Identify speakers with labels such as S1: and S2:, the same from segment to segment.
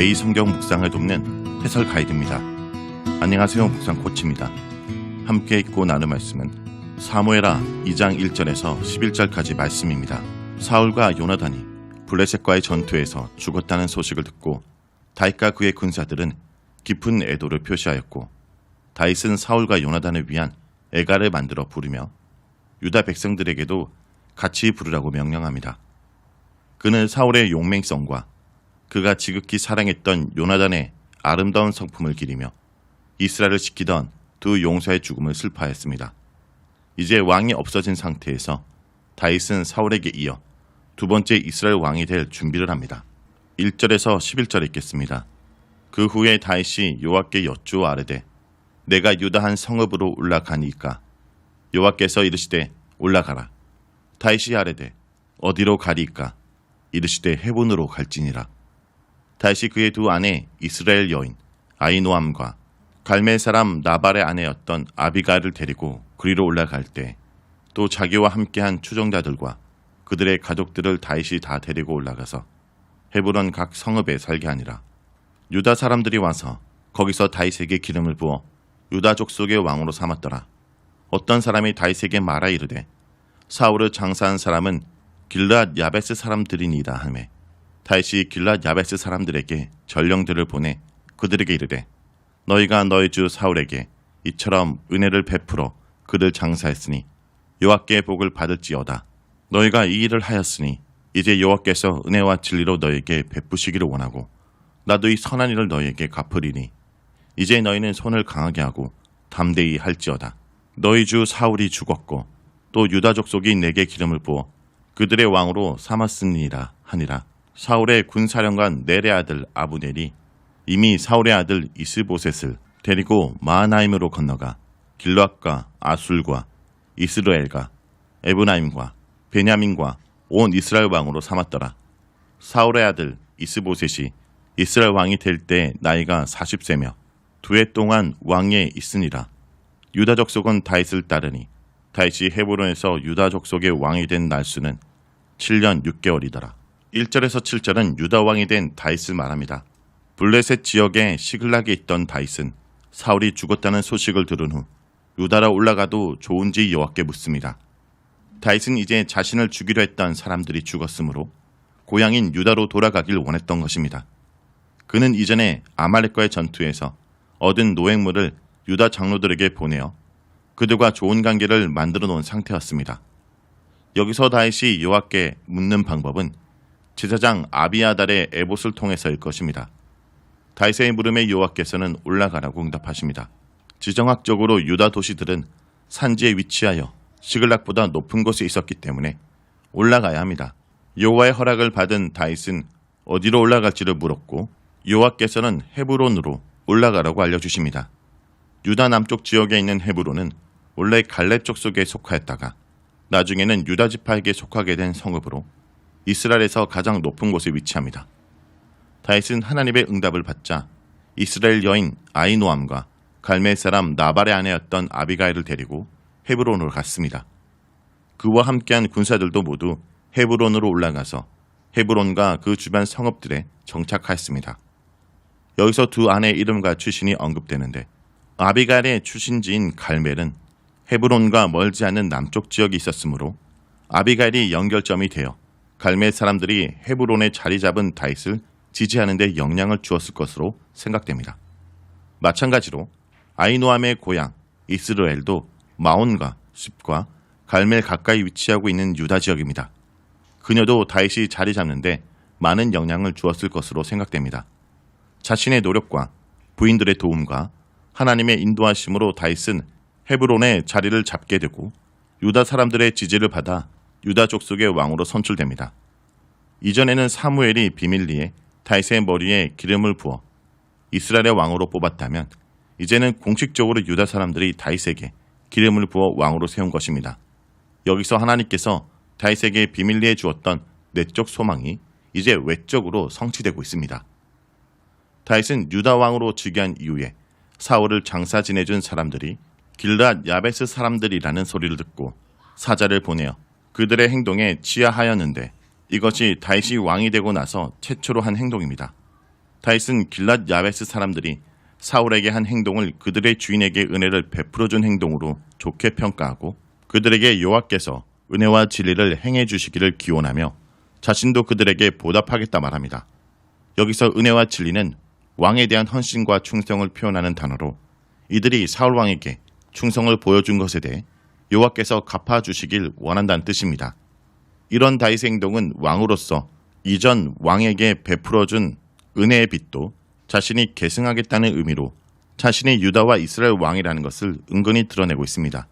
S1: 매일 성경 묵상을 돕는 해설 가이드입니다. 안녕하세요. 묵상 코치입니다. 함께 읽고 나눌 말씀은 사무엘하 2장 1절에서 11절까지 말씀입니다. 사울과 요나단이 블레셋과의 전투에서 죽었다는 소식을 듣고 다윗과 그의 군사들은 깊은 애도를 표시하였고, 다윗은 사울과 요나단을 위한 애가를 만들어 부르며 유다 백성들에게도 같이 부르라고 명령합니다. 그는 사울의 용맹성과 그가 지극히 사랑했던 요나단의 아름다운 성품을 기리며 이스라엘을 지키던 두 용사의 죽음을 슬퍼하였습니다. 이제 왕이 없어진 상태에서 다윗은 사울에게 이어 두 번째 이스라엘 왕이 될 준비를 합니다. 1절에서 11절 읽겠습니다. 그 후에 다윗이 여호와께 여쭈어 아뢰되 내가 유다 한 성읍으로 올라가니이까? 여호와께서 이르시되 올라가라. 다윗이 아뢰되 어디로 가리이까? 이르시되 헤본으로 갈지니라. 다윗이 그의 두 아내 이스라엘 여인 아히노암과 갈멜 사람 나발의 아내였던 아비가일을 데리고 그리로 올라갈 때 또 자기와 함께한 추종자들과 그들의 가족들을 다윗이 다 데리고 올라가서 헤브론 각 성읍에 살게 하니라. 유다 사람들이 와서 거기서 다윗에게 기름을 부어 유다 족속의 왕으로 삼았더라. 어떤 사람이 다윗에게 말하 이르되 사울을 장사한 사람은 길르앗 야베스 사람들이니이다 하매, 다윗이 길르앗 야베스 사람들에게 전령들을 보내 그들에게 이르되 너희가 너희 주 사울에게 이처럼 은혜를 베풀어 그를 장사했으니 여호와께 복을 받을지어다. 너희가 이 일을 하였으니 이제 여호와께서 은혜와 진리로 너희에게 베푸시기를 원하고 나도 이 선한 일을 너희에게 갚으리니 이제 너희는 손을 강하게 하고 담대히 할지어다. 너희 주 사울이 죽었고 또 유다 족속이 내게 기름을 부어 그들의 왕으로 삼았으니라 하니라. 사울의 군사령관 넬의 아들 아브넬이 이미 사울의 아들 이스보셋을 데리고 마하나임으로 건너가 길르앗과 아술과 이스라엘과 에브라임과 베냐민과 온 이스라엘 왕으로 삼았더라. 사울의 아들 이스보셋이 이스라엘 왕이 될 때 나이가 40세며 두 해 동안 왕위에 있으니라. 유다 족속은 다윗을 따르니 다윗이 헤브론에서 유다 족속의 왕이 된 날수는 7년 6개월이더라. 1절에서 7절은 유다 왕이 된 다윗을 말합니다. 블레셋 지역에 시글락에 있던 다윗은 사울이 죽었다는 소식을 들은 후 유다로 올라가도 좋은지 여호와께 묻습니다. 다윗은 이제 자신을 죽이려 했던 사람들이 죽었으므로 고향인 유다로 돌아가길 원했던 것입니다. 그는 이전에 아말렉과의 전투에서 얻은 노획물을 유다 장로들에게 보내어 그들과 좋은 관계를 만들어 놓은 상태였습니다. 여기서 다윗이 여호와께 묻는 방법은 제사장 아비아달의 에봇을 통해서일 것입니다. 다윗의 물음에 여호와께서는 올라가라고 응답하십니다. 지정학적으로 유다 도시들은 산지에 위치하여 시글락보다 높은 곳에 있었기 때문에 올라가야 합니다. 여호와의 허락을 받은 다윗은 어디로 올라갈지를 물었고 여호와께서는 헤브론으로 올라가라고 알려주십니다. 유다 남쪽 지역에 있는 헤브론은 원래 갈렙 족속에 속하였다가 나중에는 유다 지파에게 속하게 된 성읍으로 이스라엘에서 가장 높은 곳에 위치합니다. 다윗은 하나님의 응답을 받자 이스라엘 여인 아히노암과 갈멜 사람 나발의 아내였던 아비가일을 데리고 헤브론으로 갔습니다. 그와 함께한 군사들도 모두 헤브론으로 올라가서 헤브론과 그 주변 성읍들에 정착하였습니다. 여기서 두 아내의 이름과 출신이 언급되는데 아비가일의 출신지인 갈멜은 헤브론과 멀지 않은 남쪽 지역이 있었으므로 아비가일이 연결점이 되어 갈멜 사람들이 헤브론에 자리 잡은 다윗을 지지하는 데 영향을 주었을 것으로 생각됩니다. 마찬가지로 아히노암의 고향 이스라엘도 마온과 습과 갈멜 가까이 위치하고 있는 유다 지역입니다. 그녀도 다윗이 자리 잡는데 많은 영향을 주었을 것으로 생각됩니다. 자신의 노력과 부인들의 도움과 하나님의 인도하심으로 다윗은 헤브론에 자리를 잡게 되고 유다 사람들의 지지를 받아 유다 족속의 왕으로 선출됩니다. 이전에는 사무엘이 비밀리에 다윗의 머리에 기름을 부어 이스라엘의 왕으로 뽑았다면 이제는 공식적으로 유다 사람들이 다윗에게 기름을 부어 왕으로 세운 것입니다. 여기서 하나님께서 다윗에게 비밀리에 주었던 내적 소망이 이제 외적으로 성취되고 있습니다. 다윗은 유다 왕으로 즉위한 이후에 사울을 장사 지내준 사람들이 길르앗 야베스 사람들이라는 소리를 듣고 사자를 보내어 그들의 행동에 치하하였는데 이것이 다윗이 왕이 되고 나서 최초로 한 행동입니다. 다윗은 길랏 야베스 사람들이 사울에게 한 행동을 그들의 주인에게 은혜를 베풀어준 행동으로 좋게 평가하고 그들에게 여호와께서 은혜와 진리를 행해 주시기를 기원하며 자신도 그들에게 보답하겠다 말합니다. 여기서 은혜와 진리는 왕에 대한 헌신과 충성을 표현하는 단어로 이들이 사울 왕에게 충성을 보여준 것에 대해 여호와께서 갚아주시길 원한다는 뜻입니다. 이런 다윗의 행동은 왕으로서 이전 왕에게 베풀어준 은혜의 빚도 자신이 계승하겠다는 의미로 자신이 유다와 이스라엘 왕이라는 것을 은근히 드러내고 있습니다.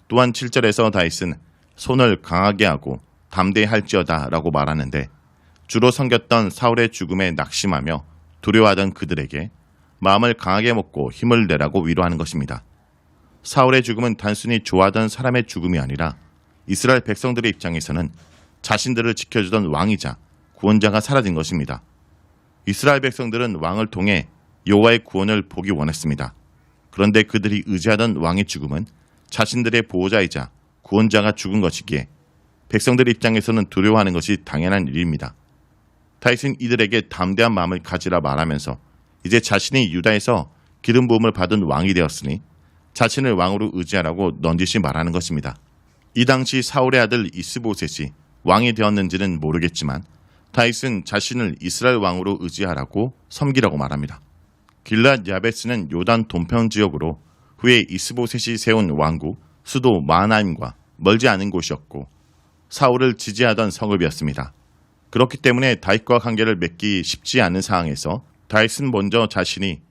S1: 또한 7절에서 다윗은 손을 강하게 하고 담대할지어다 라고 말하는데 주로 섬겼던 사울의 죽음에 낙심하며 두려워하던 그들에게 마음을 강하게 먹고 힘을 내라고 위로하는 것입니다. 사울의 죽음은 단순히 좋아하던 사람의 죽음이 아니라 이스라엘 백성들의 입장에서는 자신들을 지켜주던 왕이자 구원자가 사라진 것입니다. 이스라엘 백성들은 왕을 통해 여호와의 구원을 보기 원했습니다. 그런데 그들이 의지하던 왕의 죽음은 자신들의 보호자이자 구원자가 죽은 것이기에 백성들 입장에서는 두려워하는 것이 당연한 일입니다. 다윗은 이들에게 담대한 마음을 가지라 말하면서 이제 자신이 유다에서 기름 부음을 받은 왕이 되었으니 자신을 왕으로 의지하라고 넌지시 말하는 것입니다. 이 당시 사울의 아들 이스보셋이 왕이 되었는지는 모르겠지만 다윗은 자신을 이스라엘 왕으로 의지하라고 섬기라고 말합니다. 길랏 야베스는 요단 동편 지역으로 후에 이스보셋이 세운 왕국 수도 마하나임과 멀지 않은 곳이었고 사울을 지지하던 성읍이었습니다. 그렇기 때문에 다윗과 관계를 맺기 쉽지 않은 상황에서 다윗은 먼저 자신이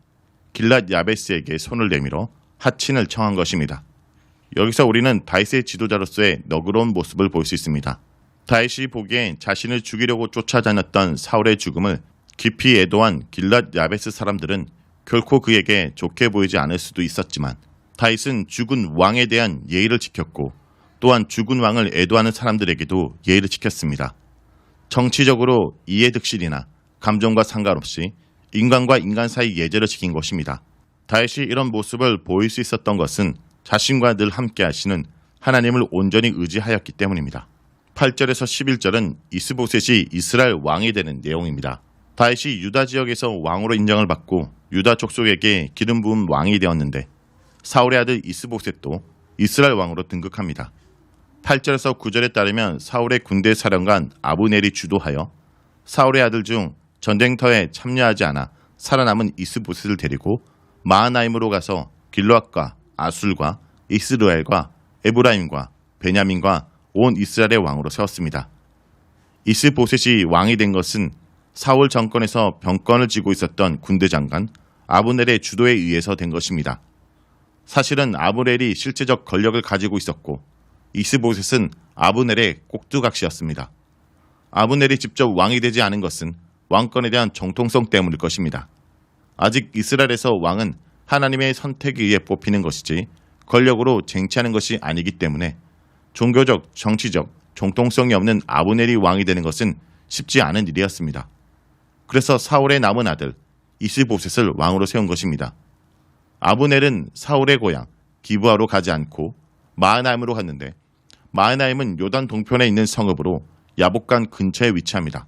S1: 길랏 야베스에게 손을 내밀어 하친을 청한 것입니다. 여기서 우리는 다윗의 지도자로서의 너그러운 모습을 볼 수 있습니다. 다윗이 보기에 자신을 죽이려고 쫓아다녔던 사울의 죽음을 깊이 애도한 길랏 야베스 사람들은 결코 그에게 좋게 보이지 않을 수도 있었지만 다윗은 죽은 왕에 대한 예의를 지켰고 또한 죽은 왕을 애도하는 사람들에게도 예의를 지켰습니다. 정치적으로 이해득실이나 감정과 상관없이 인간과 인간 사이 예절을 지킨 것입니다. 다윗이 이런 모습을 보일 수 있었던 것은 자신과 늘 함께 하시는 하나님을 온전히 의지하였기 때문입니다. 8절에서 11절은 이스보셋이 이스라엘 왕이 되는 내용입니다. 다윗이 유다 지역에서 왕으로 인정을 받고 유다 족속에게 기름 부은 왕이 되었는데 사울의 아들 이스보셋도 이스라엘 왕으로 등극합니다. 8절에서 9절에 따르면 사울의 군대 사령관 아브넬이 주도하여 사울의 아들 중 전쟁터에 참여하지 않아 살아남은 이스보셋을 데리고 마하나임으로 가서 길르앗과 아술과 이스라엘과 에브라임과 베냐민과 온 이스라엘의 왕으로 세웠습니다. 이스보셋이 왕이 된 것은 사울 정권에서 병권을 쥐고 있었던 군대 장관 아브넬의 주도에 의해서 된 것입니다. 사실은 아브넬이 실제적 권력을 가지고 있었고 이스보셋은 아브넬의 꼭두각시였습니다. 아브넬이 직접 왕이 되지 않은 것은 왕권에 대한 정통성 때문일 것입니다. 아직 이스라엘에서 왕은 하나님의 선택에 의해 뽑히는 것이지 권력으로 쟁취하는 것이 아니기 때문에 종교적, 정치적, 정통성이 없는 아브넬이 왕이 되는 것은 쉽지 않은 일이었습니다. 그래서 사울의 남은 아들 이스보셋을 왕으로 세운 것입니다. 아브넬은 사울의 고향 기브아로 가지 않고 마하나임으로 갔는데 마하나임은 요단 동편에 있는 성읍으로 야복강 근처에 위치합니다.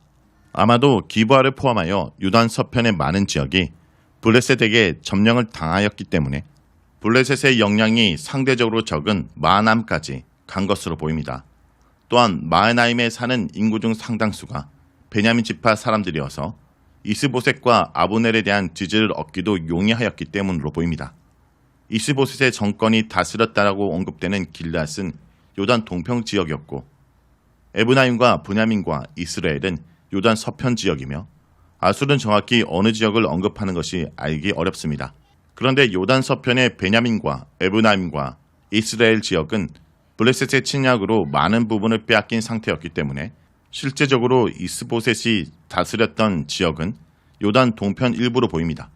S1: 아마도 기브아를 포함하여 요단 서편의 많은 지역이 블레셋에게 점령을 당하였기 때문에 블레셋의 영향이 상대적으로 적은 마하나임까지 간 것으로 보입니다. 또한 마하나임에 사는 인구 중 상당수가 베냐민 지파 사람들이어서 이스보셋과 아브넬에 대한 지지를 얻기도 용이하였기 때문으로 보입니다. 이스보셋의 정권이 다스렸다라고 언급되는 길앗은 요단 동편 지역이었고 에브라임과 베냐민과 이스라엘은 요단 서편 지역이며 아술은 정확히 어느 지역을 언급하는 것이 알기 어렵습니다. 그런데 요단 서편의 베냐민과 에브라임과 이스라엘 지역은 블레셋의 침략으로 많은 부분을 빼앗긴 상태였기 때문에 실제적으로 이스보셋이 다스렸던 지역은 요단 동편 일부로 보입니다.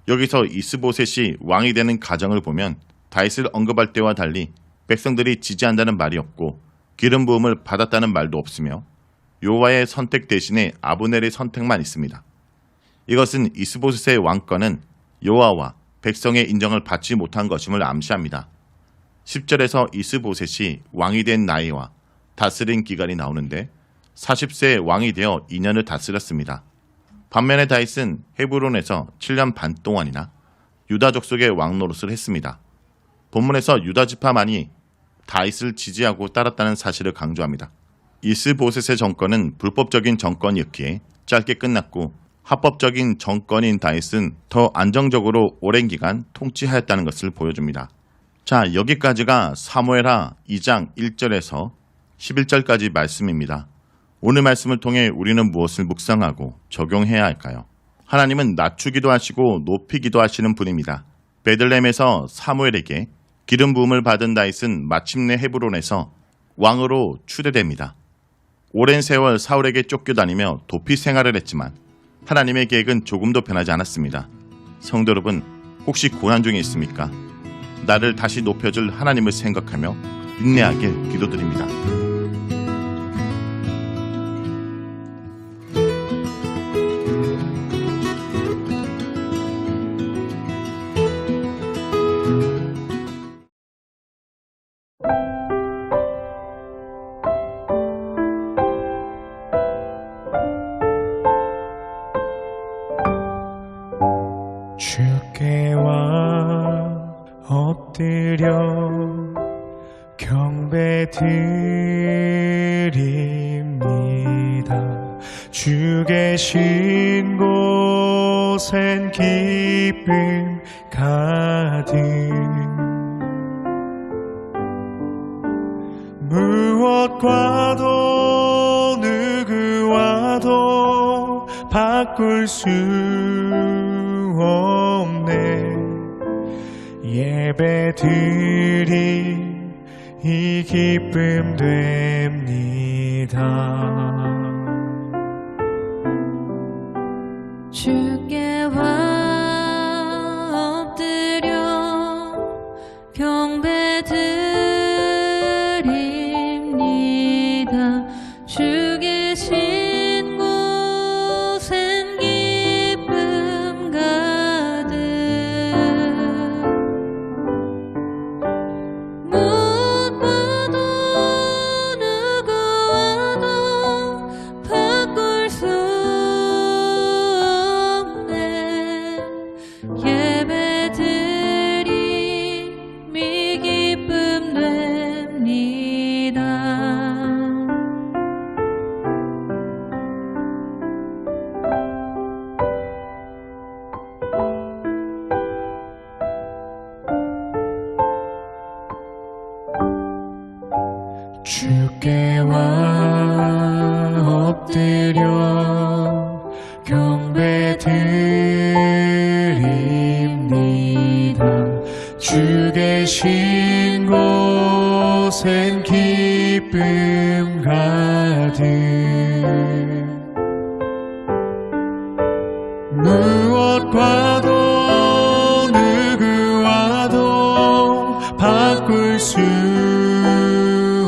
S1: 여기서 이스보셋이 왕이 되는 과정을 보면 다윗을 언급할 때와 달리 백성들이 지지한다는 말이 없고 기름 부음을 받았다는 말도 없으며 여호와의 선택 대신에 아브넬의 선택만 있습니다. 이것은 이스보셋의 왕권은 여호와와 백성의 인정을 받지 못한 것임을 암시합니다. 10절에서 이스보셋이 왕이 된 나이와 다스린 기간이 나오는데 40세에 왕이 되어 2년을 다스렸습니다. 반면에 다윗은 헤브론에서 7년 반 동안이나 유다 족속의 왕 노릇을 했습니다. 본문에서 유다 지파만이 다윗을 지지하고 따랐다는 사실을 강조합니다. 이스보셋의 정권은 불법적인 정권이었기에 짧게 끝났고 합법적인 정권인 다윗은 더 안정적으로 오랜 기간 통치하였다는 것을 보여줍니다. 자, 여기까지가 사무엘하 2장 1절에서 11절까지 말씀입니다. 오늘 말씀을 통해 우리는 무엇을 묵상하고 적용해야 할까요? 하나님은 낮추기도 하시고 높이기도 하시는 분입니다. 베들레헴에서 사무엘에게 기름 부음을 받은 다윗은 마침내 헤브론에서 왕으로 추대됩니다. 오랜 세월 사울에게 쫓겨다니며 도피 생활을 했지만 하나님의 계획은 조금도 변하지 않았습니다. 성도 여러분, 혹시 고난 중에 있습니까? 나를 다시 높여줄 하나님을 생각하며 인내하길 기도드립니다.
S2: 주께와 엎드려 경배드립니다. 주 계신 곳엔 기쁨 가득. 무엇과도 누구와도 바꿀 수 없네. 예배드림 이 기쁨 됩니다.
S3: 주께와 엎드려 경배드립니다. 주 계신 곳엔 기쁨 가득. 무엇과도 누구와도 바꿀 수 없네. 예배드림이 기쁨 됩니다.
S2: 주께와 엎드려 경배드립니다. 주 계신 곳엔 기쁨 가득. 무엇과도 누구와도 바꿀 수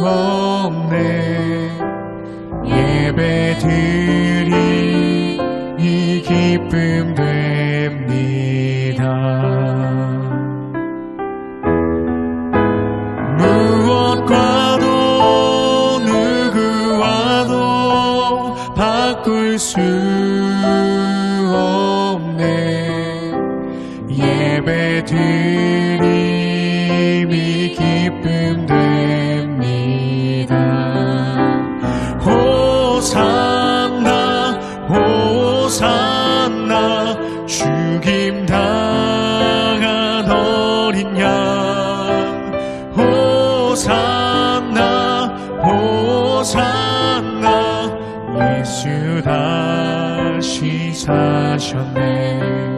S2: 없네. 예배드림 이 기쁨 됩니다. 무엇과도 누구와도 바꿀 수 없네. 예배드림 이 기쁨 됩니다. 호산나 호산나 죽임당한 어린 양. 호산나 호산나 예수 다시 사셨네.